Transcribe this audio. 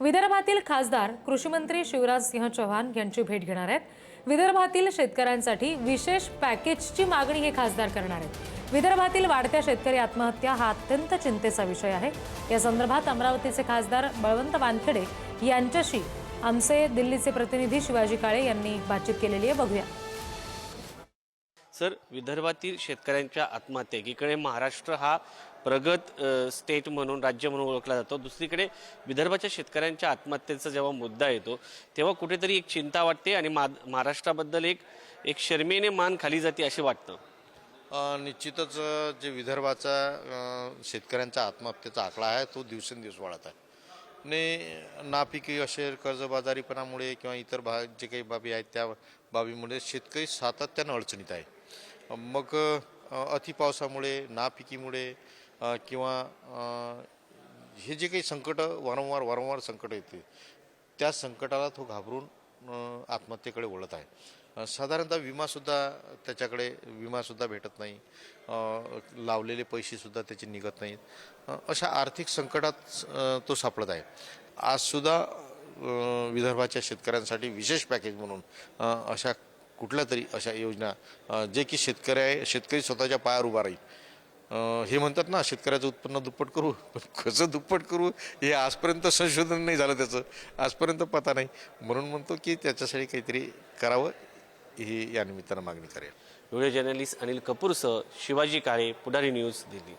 विदर्भातील खासदार कृषीमंत्री शिवराज सिंह चौहान यांची भेट घेणार आहेत। विदर्भातील शेतकऱ्यांसाठी विशेष पॅकेजची मागणी हे खासदार करणार आहेत। विदर्भातील वाढत्या शेतकरी आत्महत्या हा अत्यंत चिंतेचा विषय आहे। या संदर्भात अमरावतीचे खासदार बळवंत वानखेडे यांच्याशी आमचे दिल्लीचे प्रतिनिधी शिवाजी काळे यांनी बातचीत केलेली आहे। बघूया सर, विदर्भातील शेतकऱ्यांच्या आत्महत्या, एकीकडे महाराष्ट्र हा प्रगत स्टेट म्हणून राज्य म्हणून ओळखला जातो, दुसरीकडे विदर्भाच्या शेतकऱ्यांच्या आत्महत्येचा जेव्हा मुद्दा येतो तेव्हा कुठेतरी एक चिंता वाटते आणि महाराष्ट्राबद्दल एक शर्मेने मान खाली जाते असे वाटतं। निश्चितच जे विदर्भाचा शेतकऱ्यांचा आत्महत्येचा आकडा आहे तो दिवसेंदिवस वाढत आहे आणि नापिकी असेल, कर्जबाजारीपणामुळे किंवा इतर जे काही बाबी आहेत त्या बाबीमुळे शेतकरी सातत्यानं अडचणीत आहे। मग अतिपावसामुळे, नापिकीमुळे किंवा हे जे काही संकट वारंवार संकट येते त्या संकटाला तो घाबरून आत्महत्येकडे वळत आहे। साधारणतः विमासुद्धा भेटत नाही, लावलेले पैसेसुद्धा त्याचे निघत नाहीत, अशा आर्थिक संकटात तो सापडत आहे। आजसुद्धा विदर्भाच्या शेतकऱ्यांसाठी विशेष पॅकेज म्हणून अशा कुठल्या तरी अशा योजना जे की शेतकरी स्वतःच्या पायावर उभा राहील। हे म्हणतात ना, शेतकऱ्याचं उत्पन्न दुप्पट करू, पण कसं दुप्पट करू हे आजपर्यंत संशोधन नाही झालं, त्याचं आजपर्यंत पता नाही। म्हणून म्हणतो की त्याच्यासाठी काहीतरी करावं ही या निमित्तानं मागणी करेल। व्हिडिओ जर्नलिस्ट अनिल कपूरसह शिवाजी काळे, पुढारी न्यूज, दिल्ली।